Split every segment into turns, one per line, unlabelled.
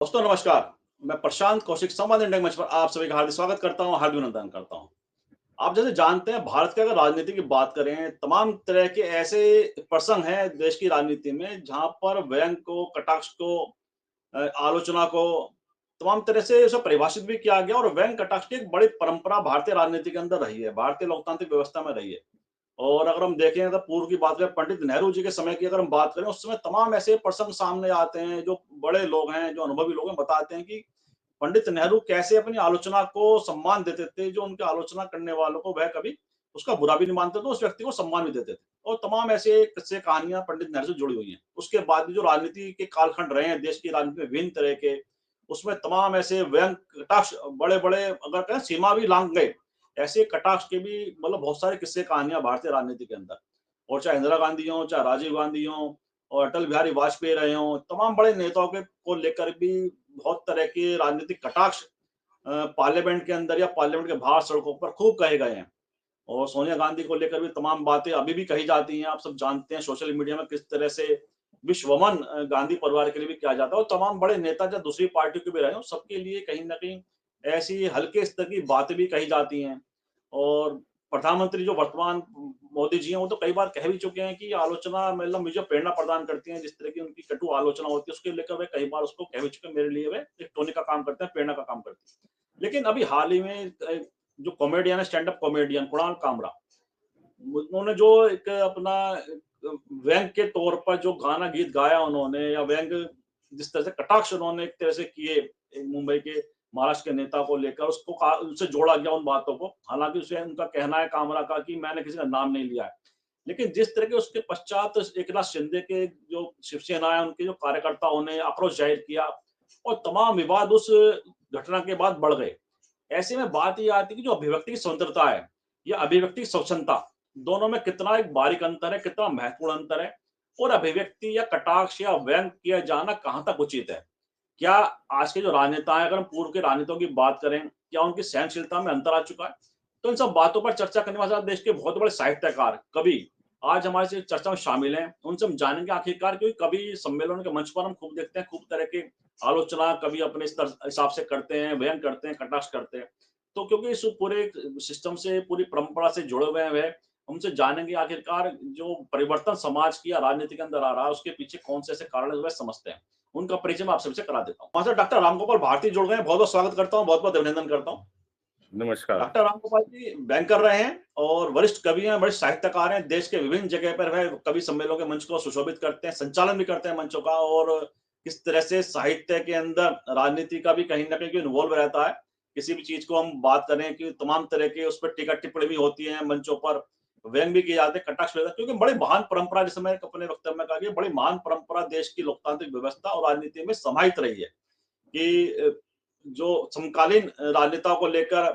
दोस्तों नमस्कार। मैं प्रशांत कौशिक संवाद इंडिया मंच पर आप सभी का हार्दिक स्वागत करता हूं, हार्दिक अभिनंदन करता हूं। आप जैसे जानते हैं भारत की अगर राजनीति की बात करें, तमाम तरह के ऐसे प्रसंग हैं देश की राजनीति में जहां पर व्यंग को, कटाक्ष को, आलोचना को तमाम तरह से उसे परिभाषित भी किया गया और व्यंग कटाक्ष की एक बड़ी परंपरा भारतीय राजनीति के अंदर रही है, भारतीय लोकतांत्रिक व्यवस्था में रही है। और अगर हम देखें तो पूर्व की बात करें, पंडित नेहरू जी के समय की अगर हम बात करें, उस समय तमाम ऐसे प्रसंग सामने आते हैं, जो बड़े लोग हैं, जो अनुभवी लोग हैं, बताते हैं कि पंडित नेहरू कैसे अपनी आलोचना को सम्मान देते थे, जो उनकी आलोचना करने वालों को वह कभी उसका बुरा भी नहीं मानते थे, उस व्यक्ति को सम्मान भी देते थे। और तमाम ऐसे किस्से कहानियां पंडित नेहरू से जुड़ी हुई हैं। उसके बाद भी जो राजनीति के कालखंड रहे हैं देश की राजनीति में विभिन्न तरह के, उसमें तमाम ऐसे व्यंग कटाक्ष बड़े बड़े अगर कहें सीमा भी लांघ गए, ऐसे कटाक्ष के भी मतलब बहुत सारे किस्से कहानियां भारतीय राजनीति के अंदर। और चाहे इंदिरा गांधी हो, चाहे राजीव गांधी हो और अटल बिहारी वाजपेयी रहे हों, तमाम बड़े नेताओं के को लेकर भी बहुत तरह के राजनीतिक कटाक्ष पार्लियामेंट के अंदर या पार्लियामेंट के बाहर सड़कों पर खूब कहे गए हैं। और सोनिया गांधी को लेकर भी तमाम बातें अभी भी कही जाती हैं। आप सब जानते हैं सोशल मीडिया में किस तरह से विश्वमन गांधी परिवार के लिए भी किया जाता है और तमाम बड़े नेता जो दूसरी पार्टी के भी रहे हो, सबके लिए कहीं न कहीं ऐसी हल्के स्तर की बातें भी कही जाती हैं। और प्रधानमंत्री जो वर्तमान मोदी जी हैं, वो तो कई बार कह भी चुके हैं कि आलोचना मतलब मुझे प्रेरणा प्रदान करती है, जिस तरह की उनकी कटु आलोचना होती है, उसके लेकर वे कई बार उसको कह भी चुके हैं, मेरे लिए वे एक टोनी का काम करते हैं, प्रेरणा का काम करते हैं। लेकिन अभी हाल ही में जो कॉमेडियन है, stand up comedian Kunal Kamra, उन्होंने जो एक अपना व्यंग के तौर पर जो गाना गीत गाया उन्होंने, या व्यंग जिस तरह से कटाक्ष उन्होंने एक तरह से किए मुंबई के महाराष्ट्र के नेता को लेकर, उसको उससे जोड़ा गया उन बातों को। हालांकि उसे उनका कहना है कामरा का कि मैंने किसी का नाम नहीं लिया है, लेकिन जिस तरह के उसके पश्चात एकनाथ शिंदे के जो शिवसेना है, उनके जो कार्यकर्ताओं ने आक्रोश जाहिर किया और तमाम विवाद उस घटना के बाद बढ़ गए। ऐसे में बात ये आती है कि जो अभिव्यक्ति की स्वतंत्रता है या अभिव्यक्ति की स्वच्छंदता, दोनों में कितना एक बारीक अंतर है, कितना महत्वपूर्ण अंतर है। और अभिव्यक्ति या कटाक्ष या व्यंग किया जाना कहाँ तक उचित है? क्या आज के जो राजनेता हैं, अगर हम पूर्व के राजनेताओं की बात करें, क्या उनकी सहनशीलता में अंतर आ चुका है? तो इन सब बातों पर चर्चा करने वाले देश के बहुत बड़े साहित्यकार, कवि आज हमारे से चर्चा में शामिल हैं। उनसे हम जानेंगे आखिरकार, क्योंकि कवि सम्मेलनों के मंच पर हम खूब देखते हैं, खूब तरह की आलोचना कवि अपने हिसाब से करते हैं, व्यंग करते हैं, कटाक्ष करते हैं। तो क्योंकि इस पूरे सिस्टम से, पूरी परंपरा से जुड़े हुए हैं वे, उनसे जानेंगे आखिरकार जो परिवर्तन समाज की या राजनीति के अंदर आ रहा है, उसके पीछे कौन से ऐसे कारण है, वे समझते हैं। उनका परिचय मैं आप सबसे करा देता हूँ। वहाँ से डॉक्टर रामगोपाल भारती जुड़ गए हैं, बहुत-बहुत स्वागत करता हूँ, बहुत-बहुत अभिनंदन करता हूँ।
नमस्कार।
डॉक्टर रामगोपाल जी बैंकर रहे हैं और वरिष्ठ कवि हैं, वरिष्ठ साहित्यकार हैं। देश के विभिन्न जगह पर वह कवि सम्मेलनों के मंच को सुशोभित करते हैं, संचालन भी करते हैं मंचों का। और किस तरह से साहित्य के अंदर राजनीति का भी कहीं न कहीं इन्वॉल्व रहता है। किसी भी चीज़ को हम बात करें कि तमाम तरह के उस पर टीका-टिप्पणी भी होती है मंचों पर, व्यंग भी किए जाते हैं, कटाक्ष भी होता है, क्योंकि बड़ी महान परंपरा, जैसे मैंने अपने वक्तव्य में कहा कि बड़ी महान परंपरा देश की लोकतांत्रिक व्यवस्था और राजनीति में समाहित रही है कि जो समकालीन राजनेताओं को लेकर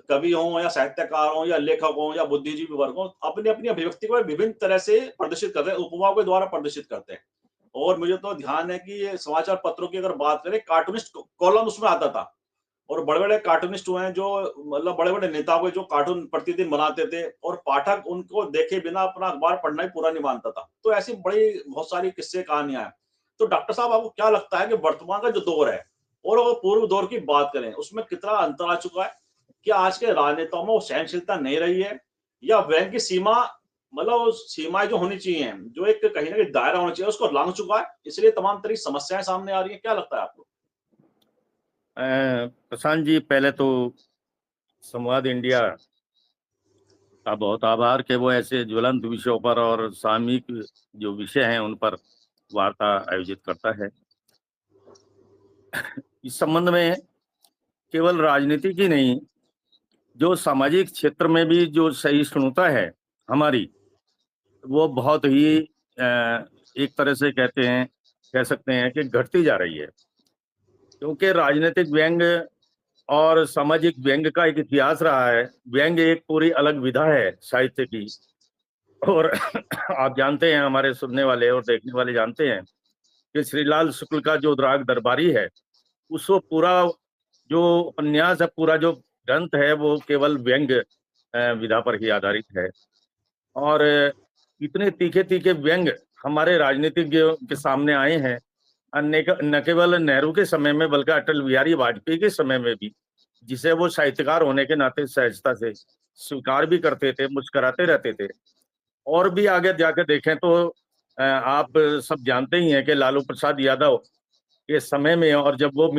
कवि हों या साहित्यकार हों या लेखक हों या बुद्धिजीवी वर्ग हों, अपनी-अपनी अभिव्यक्ति को विभिन्न तरह से प्रदर्शित करते हैं, उपमाओं के द्वारा प्रदर्शित करते हैं। और मुझे तो ध्यान है कि ये समाचार पत्रों की अगर बात करें, कार्टूनिस्ट कॉलम उसमें आता था और बड़े-बड़े कार्टूनिस्ट हुए हैं जो मतलब बड़े-बड़े नेताओं के जो कार्टून प्रतिदिन बनाते थे और पाठक उनको देखे बिना अपना अखबार पढ़ना ही पूरा नहीं मानता था। तो ऐसी बड़ी बहुत सारी किस्से कहानियाँ हैं। तो डॉक्टर साहब, आपको क्या लगता है कि वर्तमान का जो दौर है और अगर पूर्व दौर की बात करें, उसमें कितना अंतर आ चुका है? क्या आज के राजनेताओं में वो सहनशीलता नहीं रही है, या व्यंग की सीमा मतलब सीमाएँ जो होनी चाहिए, जो एक कहीं न कहीं दायरा होना चाहिए, उसको लांघ चुका है, इसलिए तमाम तरह की समस्याएँ सामने आ रही हैं, क्या लगता है आपको?
प्रशांत जी, पहले तो संवाद इंडिया का बहुत आभार कि वो ऐसे ज्वलंत विषयों पर और सामयिक जो विषय हैं उन पर वार्ता आयोजित करता है। इस संबंध में केवल राजनीति की नहीं, जो सामाजिक क्षेत्र में भी जो सहिष्णुता है हमारी, वो बहुत ही एक तरह से कह सकते हैं कि घटती जा रही है। क्योंकि राजनीतिक व्यंग और सामाजिक व्यंग का एक इतिहास रहा है। व्यंग एक पूरी अलग विधा है साहित्य की। और आप जानते हैं, हमारे सुनने वाले और देखने वाले जानते हैं कि श्रीलाल शुक्ल का जो राग दरबारी है, उसको पूरा जो उपन्यास है, पूरा जो ग्रंथ है, वो केवल व्यंग विधा पर ही आधारित है। और इतने तीखे तीखे व्यंग हमारे राजनीतिज्ञ के सामने आए हैं न केवल नेहरू के समय में बल्कि अटल बिहारी वाजपेयी के समय में भी, जिसे वो साहित्यकार होने के नाते सहजता से स्वीकार भी करते थे, मुस्कुराते रहते थे। और भी आगे जाकर देखें तो आप सब जानते ही हैं कि लालू प्रसाद यादव के समय में, और जब वो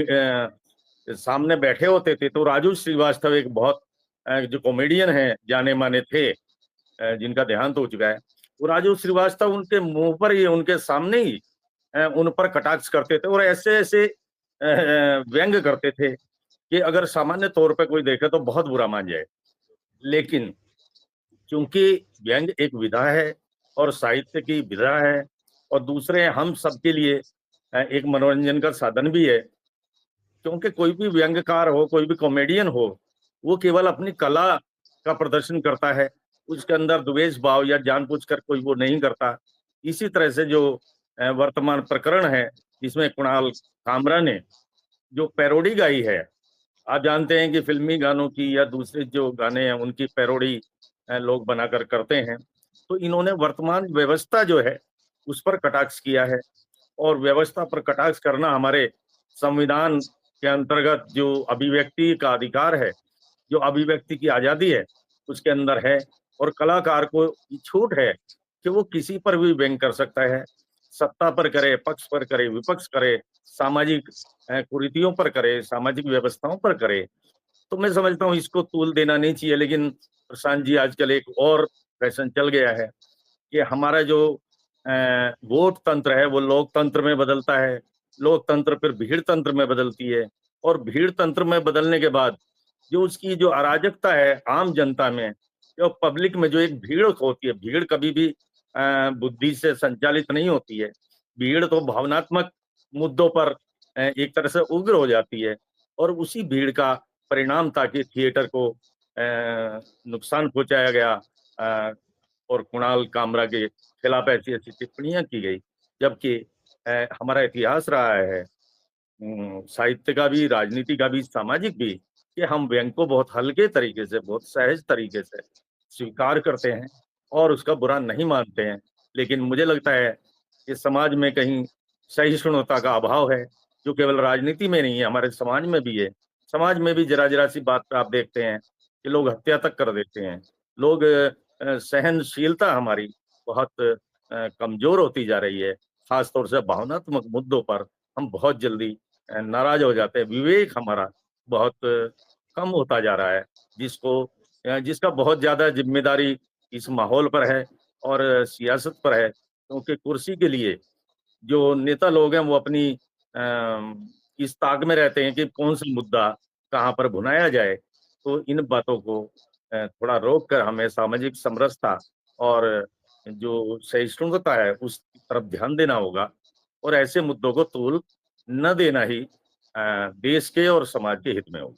सामने बैठे होते थे, तो राजू श्रीवास्तव एक बहुत जो कॉमेडियन है जाने माने थे, जिनका देहांत हो चुका है, वो राजू श्रीवास्तव उनके मुंह पर ही, उनके सामने ही उन पर कटाक्ष करते थे और ऐसे ऐसे व्यंग करते थे कि अगर सामान्य तौर पर कोई देखे तो बहुत बुरा मान जाए। लेकिन क्योंकि व्यंग एक विधा है और साहित्य की विधा है, और दूसरे हम सबके लिए एक मनोरंजन का साधन भी है, क्योंकि कोई भी व्यंग्यकार हो, कोई भी कॉमेडियन हो, वो केवल अपनी कला का प्रदर्शन करता है, उसके अंदर द्वेष भाव या जानबूझकर कोई वो नहीं करता। इसी तरह से जो वर्तमान प्रकरण है, जिसमें कुणाल कामरा ने जो पैरोडी गाई है, आप जानते हैं कि फिल्मी गानों की या दूसरे जो गाने हैं उनकी पैरोडी लोग बनाकर करते हैं, तो इन्होंने वर्तमान व्यवस्था जो है उस पर कटाक्ष किया है। और व्यवस्था पर कटाक्ष करना हमारे संविधान के अंतर्गत जो अभिव्यक्ति का अधिकार है, जो अभिव्यक्ति की आजादी है, उसके अंदर है। और कलाकार को छूट है कि वो किसी पर भी व्यंग कर सकता है, सत्ता पर करे, पक्ष पर करे, विपक्ष करे, सामाजिक कुरीतियों पर करे, सामाजिक व्यवस्थाओं पर करे। तो मैं समझता हूँ इसको तूल देना नहीं चाहिए। लेकिन प्रशांत जी, आजकल एक और फैशन चल गया है कि हमारा जो वोट तंत्र है वो लोकतंत्र में बदलता है, लोकतंत्र फिर भीड़ तंत्र में बदलती है, और भीड़ तंत्र में बदलने के बाद जो उसकी जो अराजकता है आम जनता में, जो पब्लिक में जो एक भीड़ होती है, भीड़ कभी भी बुद्धि से संचालित नहीं होती है। भीड़ तो भावनात्मक मुद्दों पर एक तरह से उग्र हो जाती है, और उसी भीड़ का परिणाम था कि थिएटर को नुकसान पहुंचाया गया, और कुणाल कामरा के खिलाफ ऐसी ऐसी टिप्पणियां की गई। जबकि हमारा इतिहास रहा है, साहित्य का भी, राजनीति का भी, सामाजिक भी, कि हम व्यंग को बहुत हल्के तरीके से, बहुत सहज तरीके से स्वीकार करते हैं और उसका बुरा नहीं मानते हैं। लेकिन मुझे लगता है कि समाज में कहीं सहिष्णुता का अभाव है, जो केवल राजनीति में नहीं है, हमारे समाज में भी है। समाज में भी जरा जरा सी बात पे आप देखते हैं कि लोग हत्या तक कर देते हैं। लोग सहनशीलता हमारी बहुत कमजोर होती जा रही है, खासतौर से भावनात्मक मुद्दों पर हम बहुत जल्दी नाराज हो जाते हैं। विवेक हमारा बहुत कम होता जा रहा है, जिसका बहुत ज्यादा जिम्मेदारी इस माहौल पर है और सियासत पर है, क्योंकि कुर्सी के लिए जो नेता लोग हैं वो अपनी इस ताक में रहते हैं कि कौन सा मुद्दा कहाँ पर भुनाया जाए। तो इन बातों को थोड़ा रोक कर हमें सामाजिक समरसता और जो सहिष्णुता है उस तरफ ध्यान देना होगा, और ऐसे मुद्दों को तूल न देना ही देश के और समाज के हित में होगा।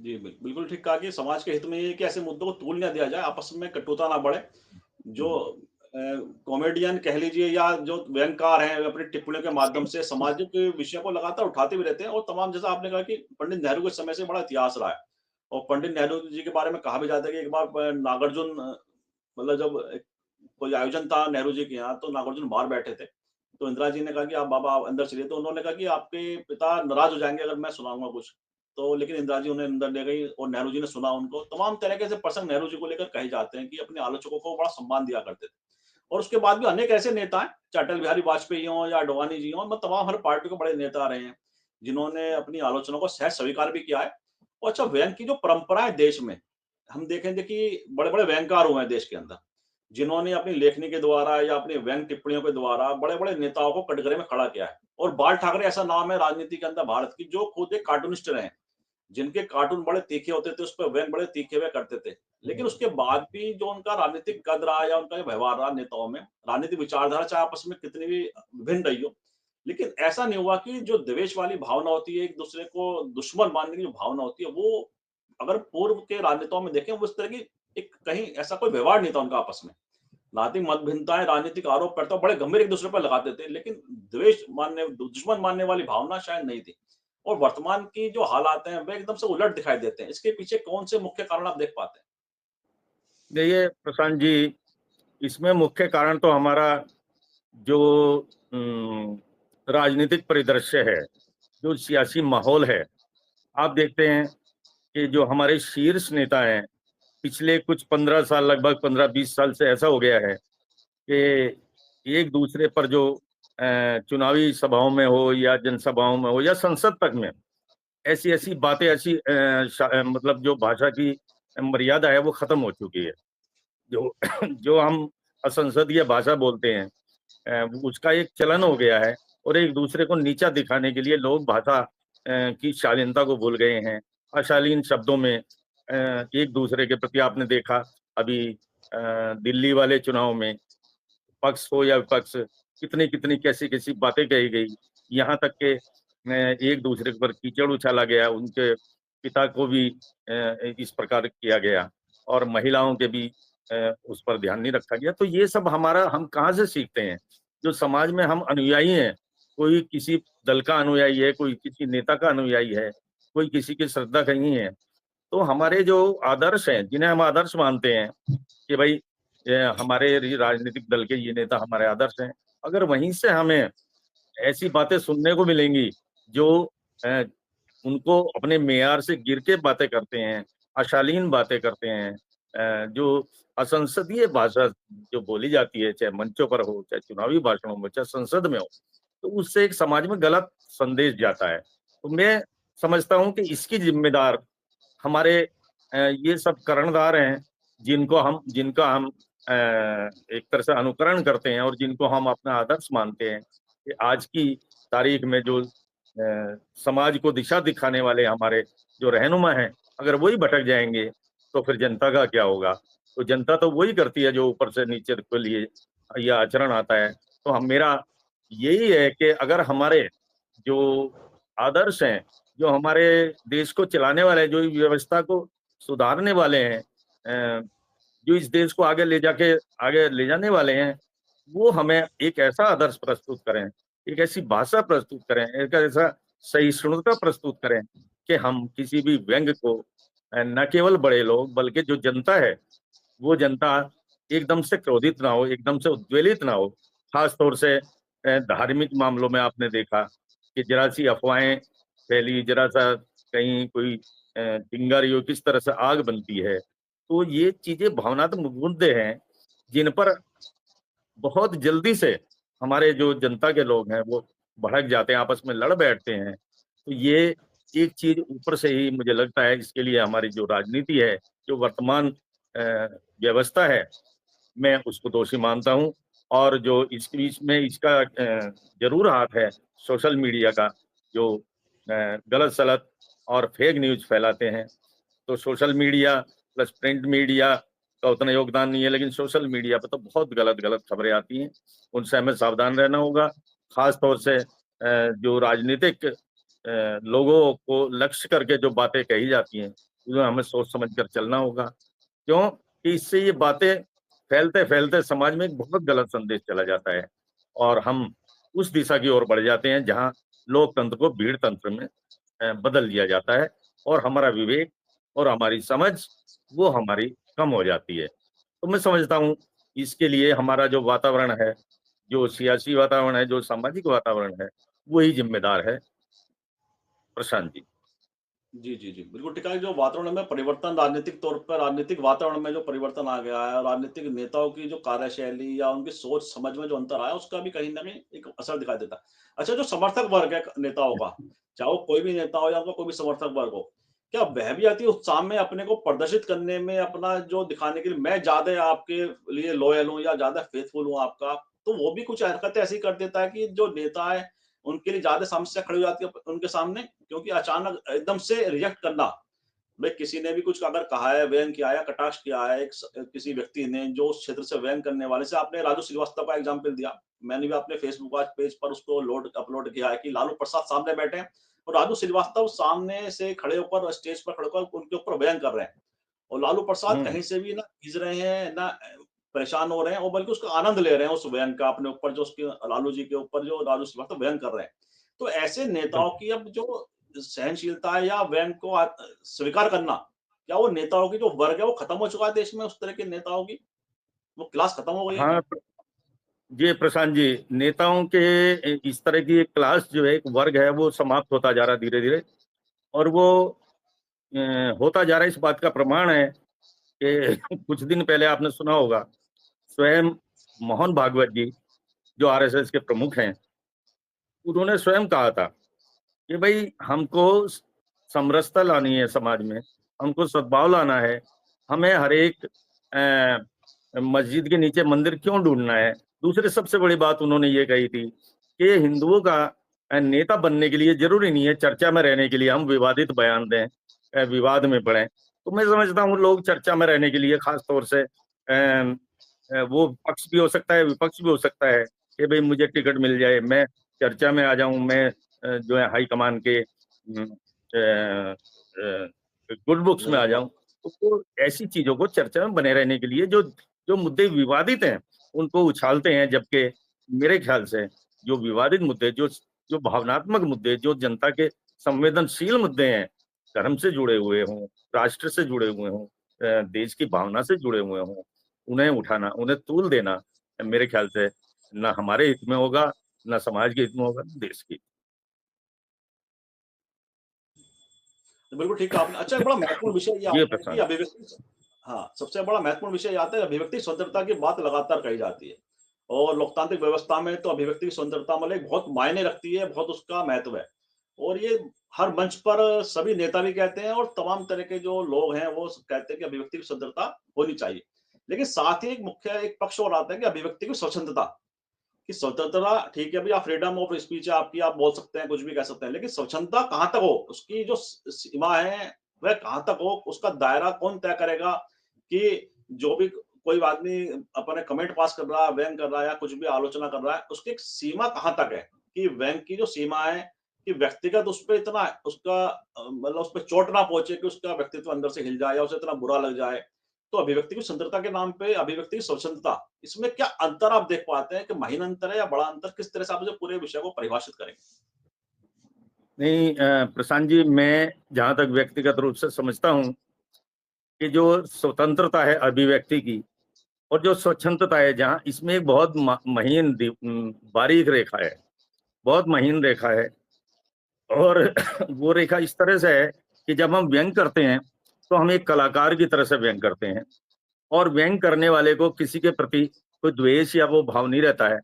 जी, बिल्कुल ठीक कहा कि समाज के हित में ये है कि ऐसे मुद्दों को तूल ना दिया जाए, आपस में कटुता ना बढ़े। जो
जी,
कॉमेडियन कह लीजिए या जो व्यंग्यकार हैं, वे अपनी टिप्पणियों के माध्यम से सामाजिक विषयों को लगातार उठाते भी रहते हैं, और तमाम, जैसा आपने कहा कि पंडित नेहरू के समय से बड़ा इतिहास रहा है। और पंडित नेहरू जी के बारे में कहा भी जाता है कि एक बार नागार्जुन, मतलब जब कोई आयोजन था नेहरू जी के यहाँ, तो नागार्जुन बाहर बैठे थे। तो इंदिरा जी ने कहा कि आप बाबा आप अंदर चलिए, तो उन्होंने कहा कि आपके पिता नाराज़ हो जाएँगे अगर मैं सुनाऊँगा कुछ। तो लेकिन इंदिरा जी उन्हें अंदर ले गई और नेहरू जी ने सुना उनको। तमाम तरह के ऐसे प्रसंग नेहरू जी को लेकर कहे जाते हैं कि अपने आलोचकों को बड़ा सम्मान दिया करते थे। और उसके बाद भी अनेक ऐसे नेता हैं, चाहे अटल बिहारी वाजपेयी हों या अडवाणी जी हों, मतलब तमाम हर पार्टी के बड़े नेता रहे हैं, जिन्होंने अपनी आलोचना को सहज स्वीकार भी किया है। और अच्छा, व्यंग की जो परंपरा है देश में, हम देखेंगे कि बड़े-बड़े व्यंग्यकार हुए हैं देश के अंदर, जिन्होंने अपनी लेखनी के द्वारा या अपनी व्यंग्य टिप्पणियों के द्वारा बड़े-बड़े नेताओं को कटघरे में खड़ा किया है। और बाल ठाकरे ऐसा नाम है राजनीति के अंदर भारत की, जो खुद एक कार्टूनिस्ट रहे हैं, जिनके कार्टून बड़े तीखे होते थे, उसपे व्यंग्य बड़े तीखे हुए करते थे। लेकिन उसके बाद भी जो उनका राजनीतिक कद रहा या उनका जो व्यवहार रहा नेताओं में, राजनीतिक विचारधारा चाहे आपस में कितनी भी विभिन्न रही हो, लेकिन ऐसा नहीं हुआ कि जो द्वेष वाली भावना होती है, एक-दूसरे को दुश्मन मानने की जो भावना होती है, वो अगर पूर्व के राजनेताओं में देखें, वो इस तरह की एक कहीं ऐसा कोई व्यवहार नहीं था उनका आपस में। राजनीतिक मतभिन्नताएँ, राजनीतिक आरोप-प्रत्यारोप बड़े गंभीर एक-दूसरे पर लगाते थे, लेकिन द्वेष मानने, दुश्मन मानने वाली भावना शायद नहीं थी। और वर्तमान की जो हालात हैं, वे एकदम से उलट दिखाई देते हैं। इसके पीछे कौन से मुख्य कारण आप देख पाते हैं?
देखिए प्रशांत जी, इसमें मुख्य कारण तो हमारा जो राजनीतिक परिदृश्य है, जो सियासी माहौल है, आप देखते हैं कि जो हमारे शीर्ष नेता हैं, पिछले कुछ 15 साल, लगभग 15-20 साल से ऐसा हो गया है कि एक दूसरे पर जो चुनावी सभाओं में हो या जनसभाओं में हो या संसद तक में ऐसी ऐसी बातें, ऐसी मतलब जो भाषा की मर्यादा है वो खत्म हो चुकी है। जो जो हम असंसदीय भाषा बोलते हैं, उसका एक चलन हो गया है, और एक दूसरे को नीचा दिखाने के लिए लोग भाषा की शालीनता को भूल गए हैं। अशालीन शब्दों में एक दूसरे के प्रति, आपने देखा अभी दिल्ली वाले चुनाव में, पक्ष हो या विपक्ष, कितनी कितनी कैसी कैसी बातें कही गई, यहाँ तक के एक दूसरे पर कीचड़ उछाला गया, उनके पिता को भी इस प्रकार किया गया, और महिलाओं के भी उस पर ध्यान नहीं रखा गया। तो ये सब हमारा, हम कहाँ से सीखते हैं? जो समाज में हम अनुयायी हैं, कोई किसी दल का अनुयायी है, कोई किसी नेता का अनुयायी है, कोई किसी की श्रद्धा कहीं है, तो हमारे जो आदर्श हैं, जिन्हें हम आदर्श मानते हैं कि भाई ये हमारे राजनीतिक दल के ये नेता हमारे आदर्श हैं, अगर वहीं से हमें ऐसी बातें सुनने को मिलेंगी जो अ, उनको अपने मेयार से गिर के बातें करते हैं, अशालीन बातें करते हैं, जो असंसदीय भाषा जो बोली जाती है, चाहे मंचों पर हो, चाहे चुनावी भाषणों में, चाहे संसद में हो, तो उससे एक समाज में गलत संदेश जाता है। तो मैं समझता हूँ कि इसकी जिम्मेदार हमारे ये सब कर्णधार हैं, जिनका हम एक तरह से अनुकरण करते हैं और जिनको हम अपना आदर्श मानते हैं, कि आज की तारीख में जो समाज को दिशा दिखाने वाले हमारे जो रहनुमा हैं, अगर वही भटक जाएंगे तो फिर जनता का क्या होगा? तो जनता तो वही करती है जो ऊपर से नीचे के लिए यह आचरण आता है। तो हम, मेरा यही है कि अगर हमारे जो आदर्श हैं, जो हमारे देश को चलाने वाले हैं, जो व्यवस्था को सुधारने वाले हैं, जो इस देश को आगे ले जाने वाले हैं, वो हमें एक ऐसा आदर्श प्रस्तुत करें, एक ऐसी भाषा प्रस्तुत करें, एक ऐसा सहिष्णुता प्रस्तुत करें कि हम किसी भी व्यंग को, न केवल बड़े लोग बल्कि जो जनता है, वो जनता एकदम से क्रोधित ना हो, एकदम से उद्वेलित ना हो। खास तौर से धार्मिक मामलों में आपने देखा कि जरा सी अफवाहें फैली, जरा सा कहीं कोई चिंगारी हो, किस तरह से आग बनती है। तो ये चीजें भावनात्मक मुद्दे हैं, जिन पर बहुत जल्दी से हमारे जो जनता के लोग हैं वो भड़क जाते हैं, आपस में लड़ बैठते हैं। तो ये एक चीज ऊपर से ही मुझे लगता है, इसके लिए हमारी जो राजनीति है, जो वर्तमान व्यवस्था है, मैं उसको दोषी मानता हूँ। और जो इस बीच में इसका जरूर हाथ है सोशल मीडिया का, जो गलत सलत और फेक न्यूज फैलाते हैं। तो social media plus print media का उतना योगदान नहीं है, लेकिन सोशल मीडिया पर तो बहुत गलत गलत खबरें आती हैं, उनसे हमें सावधान रहना होगा। खास तौर से जो राजनीतिक लोगों को लक्ष्य करके जो बातें कही जाती हैं, उन्हें हमें सोच समझ कर चलना होगा। क्यों कि इससे ये बातें फैलते फैलते समाज में एक बहुत गलत संदेश चला जाता है, और हम उस दिशा की ओर बढ़ जाते हैं जहां लोकतंत्र को भीड़ तंत्र में बदल दिया जाता है, और हमारा विवेक और हमारी समझ वो हमारी कम हो जाती है। तो मैं समझता हूँ इसके लिए हमारा जो वातावरण है, जो सियासी वातावरण है, जो सामाजिक वातावरण है, वही जिम्मेदार है। प्रशांत जी।
जी, जी, जी। बिल्कुल ठीक है, जो वातावरण में परिवर्तन, राजनीतिक तौर पर राजनीतिक वातावरण में जो परिवर्तन आ गया है, राजनीतिक नेताओं की जो कार्यशैली या उनकी सोच-समझ में जो अंतर आया है, उसका भी कहीं न कहीं एक असर दिखाई देता है। अच्छा, जो समर्थक वर्ग है नेताओं का, चाहे वो कोई भी नेता हो या उनका कोई भी समर्थक वर्ग हो, क्या वह भी अति उत्साह में अपने को प्रदर्शित करने में, अपना जो दिखाने के लिए मैं ज़्यादा आपके लिए लॉयल हूँ या ज़्यादा फेथफुल हूँ आपका, तो वो भी कुछ हरकतें ऐसी कर देता है कि जो नेता है, उनके लिए ज़्यादा समस्या खड़ी हो जाती है उनके सामने, क्योंकि अचानक एकदम से रिएक्ट करना, भाई किसी ने भी कुछ अगर कहा है, व्यंग किया है या कटाक्ष किया है किसी व्यक्ति ने जो उस क्षेत्र से व्यंग करने वाले से, आपने राजू श्रीवास्तव का एग्जांपल दिया। मैंने भी अपने फेसबुक आज पेज पर उसको अपलोड किया है कि लालू प्रसाद सामने बैठे हैं और राजू श्रीवास्तव सामने से खड़े होकर स्टेज पर खड़े होकर उनके ऊपर व्यंग कर रहे हैं। और लालू प्रसाद
हम्म।
कहीं से भी ना खींच रहे हैं, ना परेशान हो रहे हैं और बल्कि उसका आनंद ले रहे हैं उस व्यंग का अपने ऊपर, जो उसके लालू जी के ऊपर जो राजू श्रीवास्तव व्यंग कर रहे हैं। तो ऐसे नेताओं
बिल्कुल।
की अब जो सहनशीलता है या व्यंग को स्वीकार करना, क्या वो नेताओं की जो वर्ग है वो खत्म हो चुका है देश में, उस तरह के नेताओं की? वो क्लास खत्म हो गई है
हाँ,
क्या?
जी प्रशांत जी, नेताओं के इस तरह की एक क्लास जो है, एक वर्ग है, वो समाप्त होता जा रहा है धीरे धीरे। और वो अ, होता जा रहा है, इस बात का प्रमाण है कि कुछ दिन पहले आपने सुना होगा, स्वयं मोहन भागवत जी, जो आरएसएस के प्रमुख हैं, उन्होंने स्वयं कहा था कि भाई हमको समरसता लानी है समाज में, हमको सद्भाव लाना है, हमें हर एक मस्जिद के नीचे मंदिर क्यों ढूंढना है। दूसरी सबसे बड़ी बात उन्होंने ये कही थी कि हिंदुओं का नेता बनने के लिए जरूरी नहीं है चर्चा में रहने के लिए हम विवादित बयान दें, विवाद में पड़े। तो मैं समझता हूँ लोग चर्चा में रहने के लिए, खास तौर से वो पक्ष भी हो सकता है, विपक्ष भी हो सकता है कि भाई मुझे टिकट मिल जाए, मैं चर्चा में आ जाऊं, मैं जो है हाईकमान के गुड बुक्स में आ जाऊं। तो वो ऐसी चीजों को चर्चा में बने रहने के लिए जो जो मुद्दे विवादित हैं उनको उछालते हैं, जबकि मेरे ख्याल से जो विवादित मुद्दे, जो जो भावनात्मक मुद्दे, जो जनता के संवेदनशील मुद्दे हैं, धर्म से जुड़े हुए हों, राष्ट्र से जुड़े हुए हों, देश की भावना से जुड़े हुए हों, उन्हें उठाना, उन्हें तूल देना, मेरे ख्याल से ना हमारे हित में होगा, ना समाज के हित में होगा, ना देश की।
बिल्कुल ठीक कहा आपने। अच्छा, एक बड़ा महत्वपूर्ण विषय ये
ये
आता है कि
प्रशांत।
अभिव्यक्ति, हाँ, सबसे बड़ा महत्वपूर्ण विषय ये आता है, अभिव्यक्ति स्वतंत्रता की बात लगातार कही जाती है। और लोकतांत्रिक व्यवस्था में तो अभिव्यक्ति की स्वतंत्रता मतलब एक बहुत मायने रखती है, बहुत उसका महत्व है। और ये हर मंच पर सभी नेता भी कहते हैं और तमाम तरह के जो लोग हैं वो कहते हैं कि अभिव्यक्ति की स्वतंत्रता होनी चाहिए। लेकिन साथ ही एक मुख्य एक पक्ष और आता है कि अभिव्यक्ति की स्वतंत्रता, कि स्वतंत्रता ठीक है भई, आप फ्रीडम ऑफ स्पीच है आपकी, आप बोल सकते हैं, कुछ भी कह सकते हैं, लेकिन स्वच्छंदता कहाँ तक हो? उसकी जो सीमा है, वह कहाँ तक हो? उसका दायरा कौन तय करेगा कि जो भी कोई आदमी अपने कमेंट पास कर रहा है, व्यंग कर रहा है या कुछ भी आलोचना कर रहा है, उसकी एक सीमा कहाँ तक है? कि व्यंग की जो सीमा है, कि व्यक्तिगत उस पे इतना उसका मतलब उस पे चोट ना पहुँचे कि उसका व्यक्तित्व अंदर से हिल जाए या उसे इतना बुरा लग जाए। तो अभिव्यक्ति की स्वतंत्रता के नाम पे अभिव्यक्ति की स्वतंत्रता, इसमें क्या अंतर आप देख पाते हैं कि महीन अंतर है या बड़ा अंतर? किस तरह से आप मुझे पूरे विषय को परिभाषित करेंगे?
नहीं प्रशांत जी, मैं जहां तक व्यक्तिगत रूप से समझता हूं कि जो स्वतंत्रता है अभिव्यक्ति की और जो स्वच्छंदता है, जहां इसमें एक बहुत महीन बारीक रेखा है, बहुत महीन रेखा है। और वो रेखा इस तरह से है कि जब हम व्यंग करते हैं तो हम एक कलाकार की तरह से व्यंग करते हैं, और व्यंग करने वाले को किसी के प्रति कोई द्वेष या वो भाव नहीं रहता है।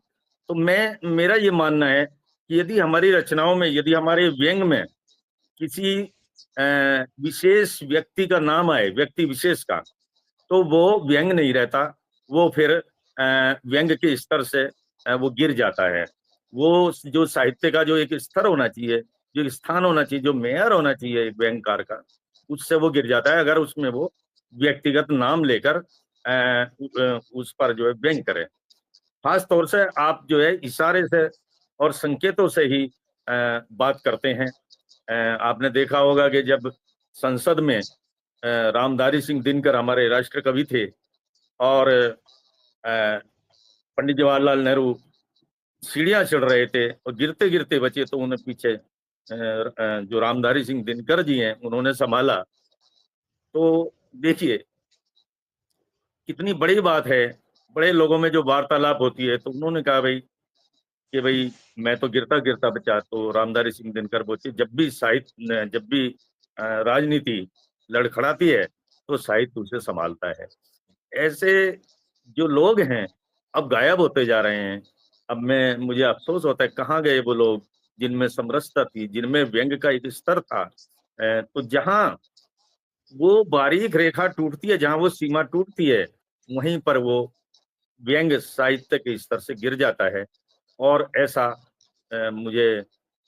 तो मैं मेरा ये मानना है कि यदि हमारी रचनाओं में, यदि हमारे व्यंग में किसी विशेष व्यक्ति का नाम आए, व्यक्ति विशेष का, तो वो व्यंग नहीं रहता, वो फिर व्यंग के स्तर से वो गिर जाता है। वो जो साहित्य का जो एक स्तर होना चाहिए, जो एक स्थान होना चाहिए, जो मेयर होना चाहिए एक व्यंगकार का, उससे वो गिर जाता है अगर उसमें वो व्यक्तिगत नाम लेकर उस पर जो है व्यंग करे। खास तौर से आप जो है इशारे से और संकेतों से ही बात करते हैं। आपने देखा होगा कि जब संसद में रामधारी सिंह दिनकर हमारे राष्ट्र कवि थे, और पंडित जवाहरलाल नेहरू सीढ़ियां चढ़ रहे थे और गिरते गिरते बचे, तो उन्हें पीछे जो रामधारी सिंह दिनकर जी हैं उन्होंने संभाला। तो देखिए कितनी बड़ी बात है, बड़े लोगों में जो वार्तालाप होती है, तो उन्होंने कहा भाई कि भाई मैं तो गिरता गिरता बचा। तो रामधारी सिंह दिनकर बोलते, जब भी साहित्य, जब भी राजनीति लड़खड़ाती है तो साहित्य उसे संभालता है। ऐसे जो लोग हैं अब गायब होते जा रहे हैं। अब मैं मुझे अफसोस होता है, कहाँ गए वो लोग जिनमें समरसता थी, जिनमें व्यंग का एक स्तर था। तो जहां वो बारीक रेखा टूटती है, जहां वो सीमा टूटती है, वहीं पर वो व्यंग साहित्य के स्तर से गिर जाता है। और ऐसा मुझे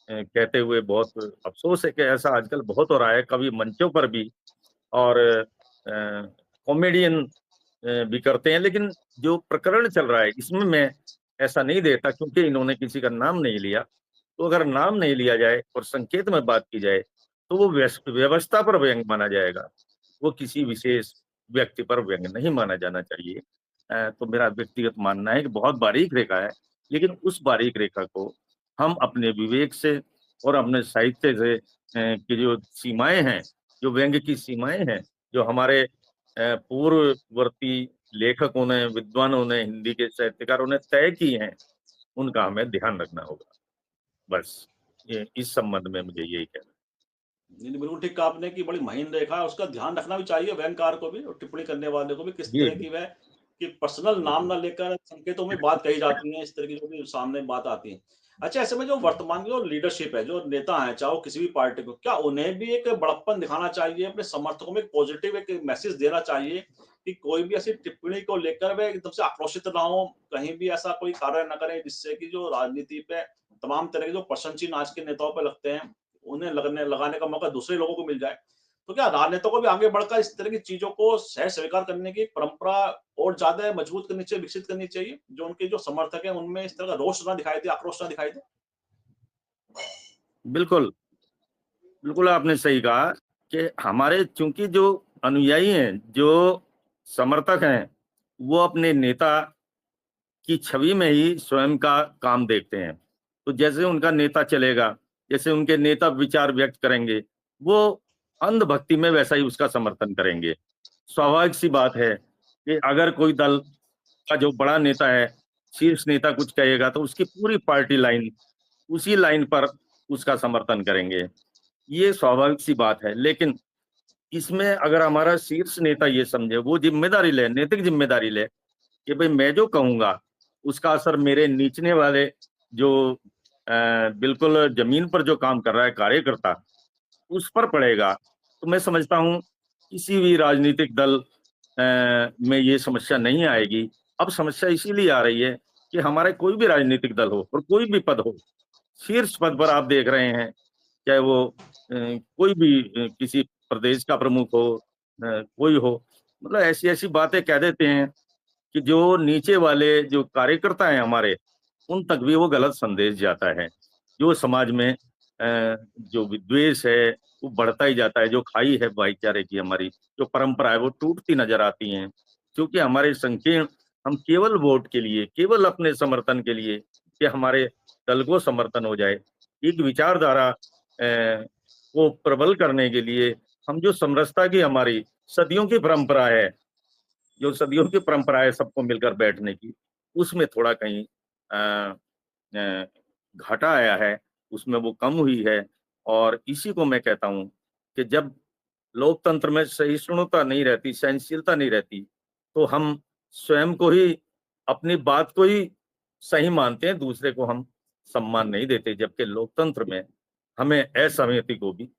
कहते हुए बहुत अफसोस है कि ऐसा आजकल बहुत हो रहा है, कभी मंचों पर भी, और कॉमेडियन भी करते हैं। लेकिन जो प्रकरण चल रहा है इसमें मैं ऐसा नहीं देता, क्योंकि इन्होंने किसी का नाम नहीं लिया। तो अगर नाम नहीं लिया जाए और संकेत में बात की जाए तो वो व्यवस्था पर व्यंग माना जाएगा, वो किसी विशेष व्यक्ति पर व्यंग नहीं माना जाना चाहिए। तो मेरा व्यक्तिगत मानना है कि बहुत बारीक रेखा है, लेकिन उस बारीक रेखा को हम अपने विवेक से और अपने साहित्य से की जो सीमाएं हैं, जो व्यंग की सीमाएं हैं, जो हमारे पूर्ववर्ती लेखकों ने, विद्वानों ने, हिंदी के साहित्यकारों ने तय की हैं, उनका हमें ध्यान रखना होगा। बस ये इस संबंध में मुझे यही कहना है।
नहीं, नहीं, बिल्कुल ठीक कहा आपने कि बड़ी महीन रेखा है, उसका ध्यान रखना भी चाहिए वयनकार को भी और टिप्पणी करने वाले को भी, किस
जी,
तरह की वह कि पर्सनल नाम
बिल्कुल।
ना लेकर संकेतों में बात कही जाती है, इस तरह की जो भी सामने बात आती है। अच्छा, ऐसे में जो वर्तमान की जो लीडरशिप है, जो नेता हैं, चाहे वो किसी भी पार्टी को, क्या उन्हें भी एक बड़प्पन दिखाना चाहिए, अपने समर्थकों में एक पॉजिटिव एक मैसेज देना चाहिए कि कोई भी ऐसी टिप्पणी को लेकर वे एकदम से आक्रोशित ना हो, कहीं भी ऐसा कोई कार्य ना करें जिससे कि जो राजनीति पे तमाम तरह के जो प्रश्न चिन्ह आज के नेताओं पे लगते हैं, उन्हें लगाने का मौका दूसरे लोगों को मिल जाए। तो क्या राजनेताओं को भी आगे बढ़कर इस तरह की चीज़ों को सह स्वीकार करने की परंपरा और ज़्यादा मजबूत करनी चाहिए, विकसित करनी चाहिए, जो उनके जो समर्थक हैं, उनमें इस तरह का रोष ना दिखाई दे, आक्रोश ना दिखाई दे?
बिल्कुल, बिल्कुल आपने सही कहा कि हमारे चूँकि जो अनुयायी हैं, जो समर्थक हैं, वो अपने नेता की छवि में ही स्वयं का काम देखते हैं। तो जैसे उनका नेता चलेगा, जैसे उनके नेता विचार व्यक्त करेंगे, वो अंधभक्ति में वैसा ही उसका समर्थन करेंगे। स्वाभाविक सी बात है कि अगर कोई दल का जो बड़ा नेता है, शीर्ष नेता कुछ कहेगा तो उसकी पूरी पार्टी लाइन उसी लाइन पर उसका समर्थन करेंगे। ये स्वाभाविक सी बात है। लेकिन इसमें अगर हमारा शीर्ष नेता ये समझे, वो ज़िम्मेदारी ले, नैतिक ज़िम्मेदारी ले कि भई मैं जो कहूँगा, उसका असर मेरे नीचले वाले जो बिल्कुल ज़मीन पर जो काम कर रहा है कार्यकर्ता, उस पर पड़ेगा। तो मैं समझता हूँ, किसी भी राजनीतिक दल में ये समस्या नहीं आएगी। अब समस्या इसीलिए आ रही है कि हमारा कोई भी राजनीतिक दल हो और कोई भी पद हो, शीर्ष पद पर आप देख रहे हैं, चाहे वो कोई भी किसी प्रदेश का प्रमुख हो, कोई हो, मतलब ऐसी-ऐसी बातें कह देते हैं कि जो नीचे वाले जो कार्यकर्ता हैं हमारे, उन तक भी वो गलत संदेश जाता है। जो समाज में जो विद्वेष है, वो बढ़ता ही जाता है, जो खाई है भाईचारे की हमारी, जो परंपरा है, वो टूटती नज़र आती हैं। क्योंकि हमारे संकीर्ण हम केवल वोट के लिए, केवल अपने समर्थन के लिए कि हमारे दल को समर्थन हो जाए, एक विचारधारा को प्रबल करने के लिए हम जो समरसता की हमारी सदियों की परंपरा है, जो सदियों की परंपरा है सबको मिलकर बैठने की, उसमें थोड़ा कहीं अ अ, घाटा आया है, उसमें वो कम हुई है और इसी को मैं कहता हूँ कि जब लोकतंत्र में सहिष्णुता नहीं रहती, सहनशीलता नहीं रहती, तो हम स्वयं को ही अपनी बात को ही सही मानते हैं, दूसरे को हम सम्मान नहीं देते। जबकि लोकतंत्र में हमें असहमति को भी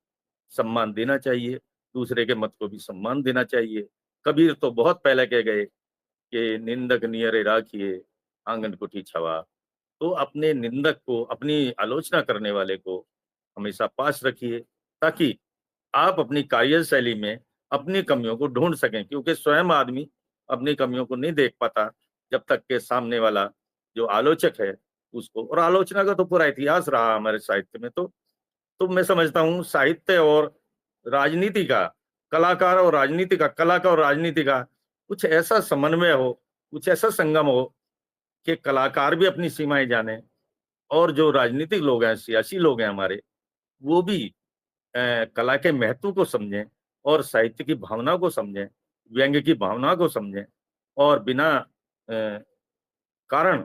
सम्मान देना चाहिए, दूसरे के मत को भी सम्मान देना चाहिए। कबीर तो बहुत पहले कह गए कि निंदक नियरे राखिए, आंगन कुठी छवा। तो अपने निंदक को, अपनी आलोचना करने वाले को हमेशा पास रखिए, ताकि आप अपनी कार्यशैली में अपनी कमियों को ढूँढ सकें, क्योंकि स्वयं आदमी अपनी कमियों को नहीं देख पाता, जब तक के सामने वाला जो आलोचक है, उसको, और आलोचना का तो पूरा इतिहास रहा हमारे साहित्य में। तो मैं समझता हूँ साहित्य और राजनीति का, कलाकार और राजनीति का, कला का और राजनीति का कुछ ऐसा समन्वय हो, कुछ ऐसा संगम हो कि कलाकार भी अपनी सीमाएँ जानें और जो राजनीतिक लोग हैं, सियासी लोग हैं हमारे, वो भी कला के महत्व को समझें और साहित्य की भावना को समझें, व्यंग्य की भावना को समझें और बिना कारण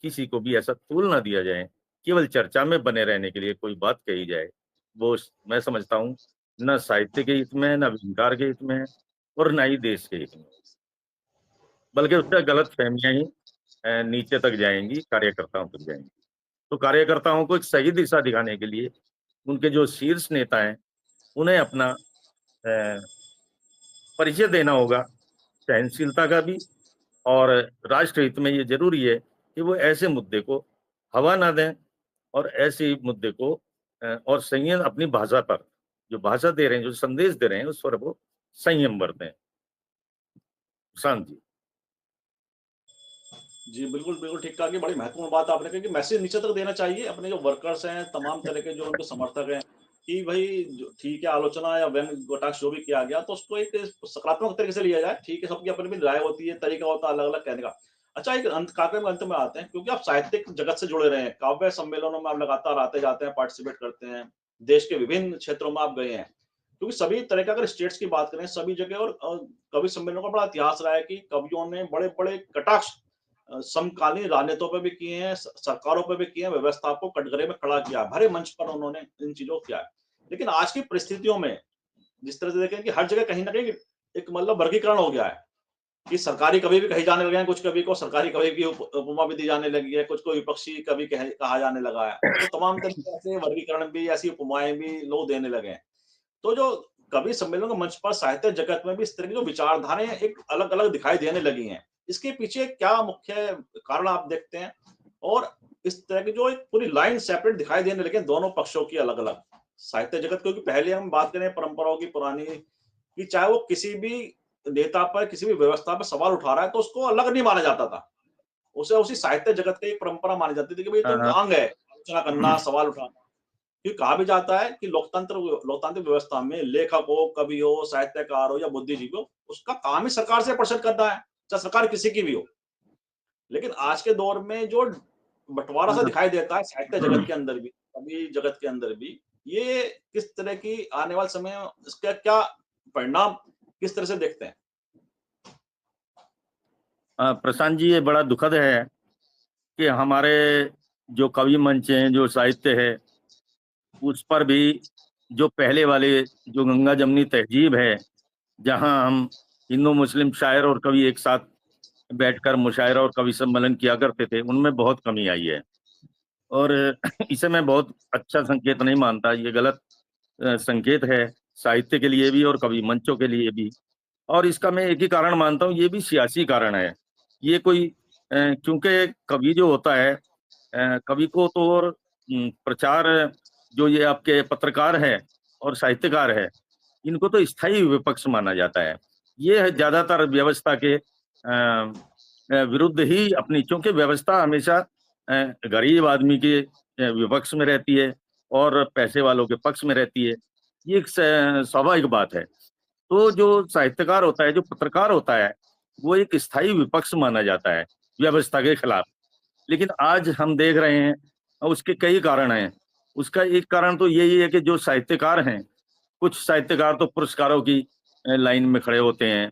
किसी को भी ऐसा तूल ना दिया जाए, केवल चर्चा में बने रहने के लिए कोई बात कही जाए। वो स मैं समझता हूँ, ना साहित्य के हित में है, ना विचार के हित में है और ना ही देश के हित में। बल्कि उससे गलतफ़हमियाँ ही नीचे तक जाएँगी, कार्यकर्ताओं तक जाएँगी। तो कार्यकर्ताओं को एक सही दिशा दिखाने के लिए उनके जो शीर्ष नेता हैं, उन्हें अपना परिचय देना होगा, सहनशीलता का भी, और राष्ट्र हित में ये ज़रूरी है कि वो ऐसे मुद्दे को हवा ना दें और ऐसे मुद्दे को और संयम अपनी भाषा पर, जो भाषा दे रहे हैं, जो संदेश दे रहे हैं, उस पर वो संयम बरतें। शांत जी।
जी, बिल्कुल, बिल्कुल ठीक कहा कि बड़ी महत्वपूर्ण बात आपने कही कि मैसेज नीचे तक देना चाहिए, अपने जो वर्कर्स हैं, तमाम तरह के जो उनके समर्थक हैं, कि भई जो ठीक है, आलोचना या व्यंग्य कटाक्ष जो भी किया गया, तो उसको एक सकारात्मक तरीके से लिया जाए। ठीक है, सबकी अपनी-अपनी राय होती है, तरीका होता है अलग-अलग कहने का। अच्छा, एक कार्यक्रम के अंत में आते हैं, क्योंकि आप साहित्यिक जगत से जुड़े रहे हैं, काव्य सम्मेलनों में आप लगातार आते-जाते हैं, पार्टिसिपेट करते हैं, देश के विभिन्न क्षेत्रों में आप गए हैं। क्योंकि सभी तरह का अगर स्टेट्स की बात करें, सभी जगह और कवि सम्मेलनों का बड़ा इतिहास रहा है कि कवियों ने बड़े-बड़े कटाक्ष समकालीन राजनेताओं पे भी किए हैं, सरकारों पे भी किए हैं, व्यवस्था को कटघरे में खड़ा किया, भरे मंच पर उन्होंने इन चीज़ों को किया है। लेकिन आज की परिस्थितियों में जिस तरह से देखें कि हर जगह कहीं न कहीं एक मतलब वर्गीकरण हो गया है, कि सरकारी कवि भी कहे जाने लगे हैं, कुछ कवि को सरकारी कवि की उपमा भी दी जाने लगी है, कुछ को विपक्षी कवि कहा जाने लगा है। तो तमाम तरीके से वर्गीकरण भी, ऐसी उपमाएँ भी लोग देने लगे हैं। तो जो कवि सम्मेलन के मंच पर साहित्य जगत में भी इस तरह की जो विचारधाराएँ एक अलग-अलग दिखाई देने लगी हैं। इसके पीछे क्या मुख्य कारण आप देखते हैं? और इस तरह की जो एक पूरी लाइन सेपरेट दिखाई देने लगे हैं दोनों पक्षों की अलग-अलग। साहित्य जगत क्योंकि पहले हम बात करें परंपराओं की पुरानी कि चाहे वो किसी भी नेता पर, किसी भी व्यवस्था पर सवाल उठा रहा है तो उसको अलग नहीं माना जाता था। उसे उसी साहित्य जगत की एक परंपरा मानी जाती थी कि भई ये तो एक
हाँ,
अंग है, आलोचना करना, सवाल उठाना। ये कहा भी जाता है कि लोकतांत्रिक व्यवस्था में लेखक हो, कवि हो, साहित्यकार हो या बुद्धिजीवी हो, उसका काम ही सरकार से प्रश्न करना है, चाहे सरकार किसी की भी हो। लेकिन आज के दौर में जो बँटवारा सा
हाँ।
दिखाई देता है साहित्य जगत के अंदर भी, कवि जगत के अंदर भी, ये किस तरह की आने वाले समय में इसका क्या परिणाम किस तरह से देखते हैं?
प्रशांत जी, ये बड़ा दुखद है कि हमारे जो कवि मंच हैं, जो साहित्य है, उस पर भी जो पहले वाले जो गंगा जमनी तहज़ीब है, जहाँ हम हिंदू मुस्लिम शायर और कवि एक साथ बैठकर मुशायरा और कवि सम्मेलन किया करते थे, उनमें बहुत कमी आई है। और इसे मैं बहुत अच्छा संकेत नहीं मानता, ये गलत संकेत है, साहित्य के लिए भी और कवि मंचों के लिए भी। और इसका मैं एक ही कारण मानता हूँ, ये भी सियासी कारण है। ये कोई क्योंकि कवि जो होता है, कवि को तो और प्रचार, जो ये आपके पत्रकार हैं और साहित्यकार हैं, इनको तो स्थायी विपक्ष माना जाता है। ये है ज़्यादातर व्यवस्था के विरुद्ध ही अपनी, क्योंकि व्यवस्था हमेशा गरीब आदमी के विपक्ष में रहती है और पैसे वालों के पक्ष में रहती है। ये एक स्वाभाविक बात है। तो जो साहित्यकार होता है, जो पत्रकार होता है, वो एक स्थायी विपक्ष माना जाता है व्यवस्था के खिलाफ। लेकिन आज हम देख रहे हैं, उसके कई कारण हैं। उसका एक कारण तो यही है कि जो साहित्यकार हैं, कुछ साहित्यकार तो पुरस्कारों की लाइन में खड़े होते हैं।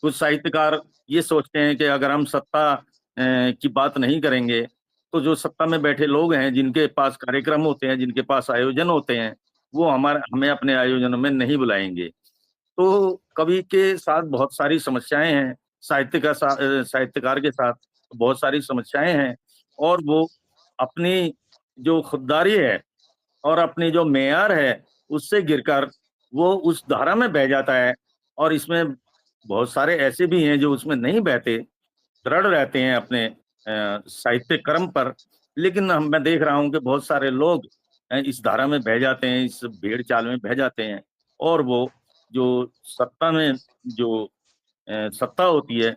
कुछ साहित्यकार ये सोचते हैं कि अगर हम सत्ता की बात नहीं करेंगे, तो जो सत्ता में बैठे लोग हैं, जिनके पास कार्यक्रम होते हैं, जिनके पास आयोजन होते हैं, वो हमें अपने आयोजनों में नहीं बुलाएँगे। तो कवि के साथ बहुत सारी समस्याएँ हैं, साहित्यकार के साथ बहुत सारी समस्याएँ हैं, और वो अपनी जो खुददारी है और अपनी जो मेयार है, उससे गिरकर वो उस धारा में बह जाता है। और इसमें बहुत सारे ऐसे भी हैं जो उसमें नहीं बहते, दृढ़ रहते हैं अपने साहित्य कर्म पर। लेकिन मैं देख रहा हूँ कि बहुत सारे लोग इस धारा में बह जाते हैं, इस भेड़-चाल में बह जाते हैं, और वो जो सत्ता में जो सत्ता होती है,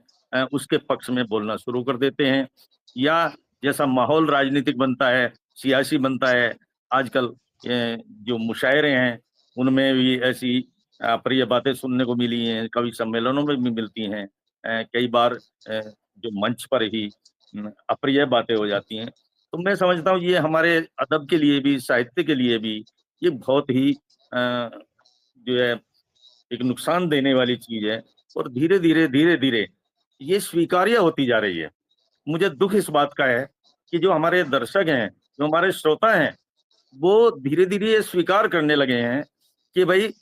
उसके पक्ष में बोलना शुरू कर देते हैं। या जैसा माहौल राजनीतिक बनता है, सियासी बनता है, आजकल जो मुशायरे हैं, उनमें भी ऐसी अप्रिय बातें सुनने को मिली हैं, कवि सम्मेलनों में भी मिलती हैं। कई बार जो मंच पर ही अप्रिय बातें हो जाती हैं। तो मैं समझता हूँ ये हमारे अदब के लिए भी, साहित्य के लिए भी ये बहुत ही जो है एक नुकसान देने वाली चीज़ है, और धीरे-धीरे, धीरे-धीरे ये स्वीकार्य होती जा रही है। मुझे दुःख इस बात का है कि जो हमारे दर्शक हैं, जो हमारे श्रोता हैं, वो धीरे-धीरे ये स्वीकार करने लगे हैं कि भई,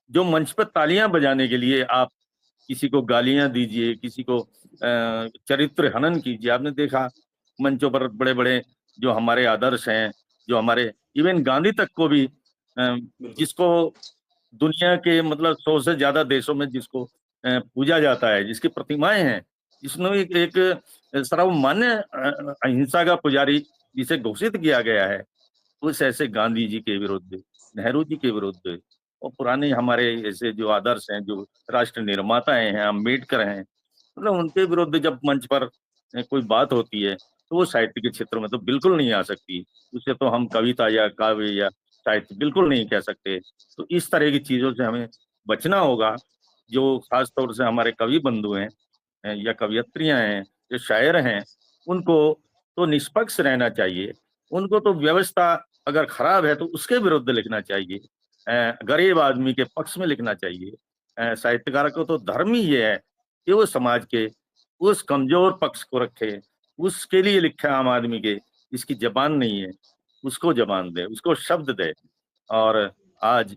जो मंच पे तालियाँ बजाने के लिए आप किसी को गालियाँ दीजिए, किसी को चरित्र हनन कीजिए। आपने देखा मंचों पर बड़े-बड़े जो हमारे आदर्श हैं, जो हमारे इवन गांधी तक को भी
बिल्कुल।
जिसको दुनिया के मतलब 100 से ज़्यादा देशों में जिसको पूजा जाता है, जिसकी प्रतिमाएँ हैं, जिसमें एक सर्वमान्य अहिंसा का पुजारी जिसे घोषित किया गया है, उस ऐसे गांधी जी के विरुद्ध, नेहरू जी के विरुद्ध, और पुराने हमारे ऐसे जो आदर्श हैं, जो राष्ट्र निर्माता हैं, अम्बेडकर हैं, मतलब उनके विरुद्ध जब मंच पर कोई बात होती है, तो वो साहित्य के क्षेत्र में तो बिल्कुल नहीं आ सकती। उसे तो हम कविता या काव्य या साहित्य बिल्कुल नहीं कह सकते। तो इस तरह की चीज़ों से हमें बचना होगा। जो ख़ास तौर से हमारे कवि बंधु हैं या कवयित्रियाँ हैं, जो शायर हैं, उनको तो निष्पक्ष रहना चाहिए। उनको तो व्यवस्था अगर खराब है, तो उसके विरुद्ध लिखना चाहिए। गरीब आदमी के पक्ष में लिखना चाहिए। साहित्यकार को तो धर्म ही ये है कि वो समाज के उस कमजोर पक्ष को रखे, उसके लिए लिखे आम आदमी के, इसकी जबान नहीं है, उसको जबान दे, उसको शब्द दे। और आज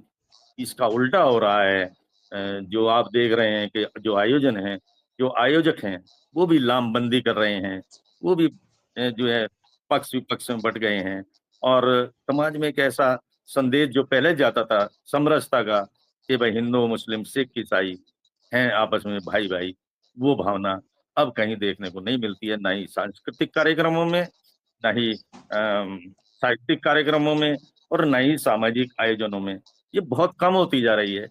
इसका उल्टा हो रहा है। जो आप देख रहे हैं कि जो आयोजन है, जो आयोजक हैं, वो भी लामबंदी कर रहे हैं, वो भी जो है पक्ष विपक्ष में बट गए हैं। और समाज में एक ऐसा संदेश जो पहले जाता था समरसता का, कि भाई हिंदू मुस्लिम सिख ईसाई हैं आपस में भाई भाई, वो भावना अब कहीं देखने को नहीं मिलती है, ना ही सांस्कृतिक कार्यक्रमों में, ना ही साहित्यिक कार्यक्रमों में, और ना ही सामाजिक आयोजनों में। ये बहुत कम होती जा रही है।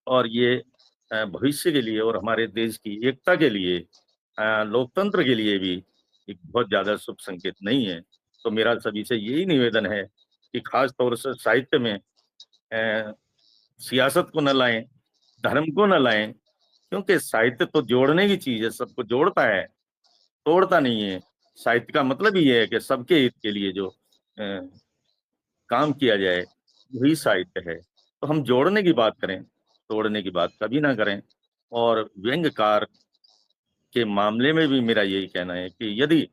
और ये भविष्य के लिए और हमारे देश की एकता के लिए, लोकतंत्र के लिए भी एक बहुत ज्यादा शुभ संकेत नहीं है। तो मेरा सभी से यही निवेदन है कि खास तौर से साहित्य में सियासत को न लाएं, धर्म को न लाएं, क्योंकि साहित्य तो जोड़ने की चीज है, सबको जोड़ता है, तोड़ता नहीं है। साहित्य का मतलब ही है कि सबके हित के लिए जो काम किया जाए, वही साहित्य है। तो हम जोड़ने की बात करें, तोड़ने की बात कभी ना करें। और व्यंग्यकार के मामले में भी मेरा यही कहना है कि यदि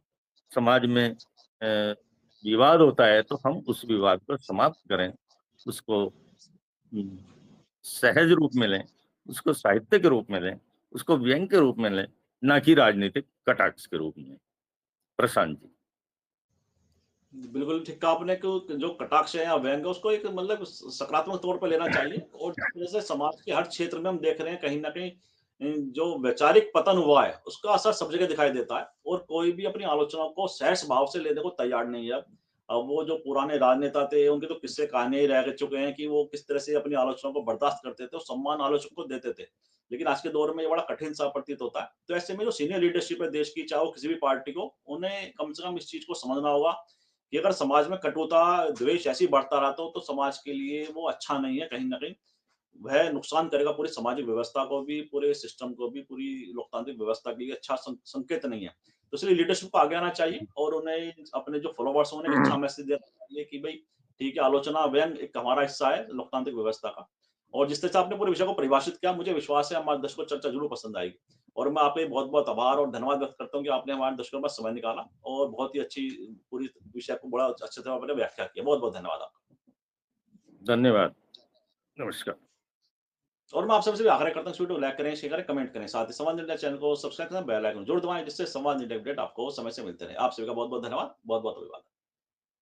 समाज में विवाद होता है तो हम उस विवाद को समाप्त करें, उसको सहज रूप में लें, उसको साहित्य के रूप में लें, उसको व्यंग्य के रूप में लें, ना कि राजनीतिक कटाक्ष के रूप में। प्रशांत जी।
बिल्कुल ठीक कहा आपने कि जो कटाक्ष है या व्यंग है उसको एक मतलब सकारात्मक तौर पे लेना चाहिए और जैसे समाज के हर क्षेत्र में हम देख रहे हैं कहीं न कहीं जो वैचारिक पतन हुआ है, उसका असर सब जगह दिखाई देता है और कोई भी अपनी आलोचना को सहज भाव से लेने को तैयार नहीं है अब। अब वो जो पुराने राजनेता थे, उनके तो किस्से कहानियाँ ही रह चुके हैं कि वो किस तरह से अपनी आलोचना को बर्दाश्त करते थे और सम्मान आलोचक को देते थे। लेकिन आज के दौर में ये बड़ा कठिन सा प्रतीत होता है। तो ऐसे में जो सीनियर लीडरशिप है देश की, चाहे वो किसी भी पार्टी को, उन्हें कम से कम इस चीज़ को समझना होगा कि अगर समाज में कटुता, द्वेष ऐसे ही बढ़ता रहा तो समाज के लिए वो अच्छा नहीं है कहीं न कहीं। वह नुकसान करेगा पूरी सामाजिक व्यवस्था को भी, पूरे सिस्टम को भी, पूरी लोकतांत्रिक व्यवस्था के लिए अच्छा संकेत नहीं है। तो इसलिए लीडरशिप को आगे आना चाहिए और उन्हें अपने जो फॉलोवर्स हैं उन्हें एक अच्छा मैसेज देना चाहिए कि भई ठीक है, आलोचना, व्यंग एक हमारा हिस्सा है लोकतांत्रिक व्यवस्था का। और जिस तरह से आपने पूरे विषय को परिभाषित किया, मुझे विश्वास है हमारे दर्शकों को चर्चा ज़रूर पसंद आएगी। और मैं आपका बहुत-बहुत आभार और धन्यवाद व्यक्त करता हूँ कि आपने हमारे दर्शकों के पास समय निकाला और बहुत ही अच्छी पूरी विषय को बड़ा अच्छे से आपने व्याख्या किया। बहुत-बहुत धन्यवाद आपका।
धन्यवाद। नमस्कार।
और मैं आप सबसे भी आग्रह करता हूँ इस वीडियो को लाइक करें, शेयर करें, कमेंट करें। साथ ही संवाद इंडिया चैनल को सब्सक्राइब करें, बेल आइकन जरूर दबाएं जिससे संवाद इंडिया अपडेट आपको समय से मिलते रहे। आप सभी का बहुत-बहुत धन्यवाद। बहुत-बहुत अभिवादन।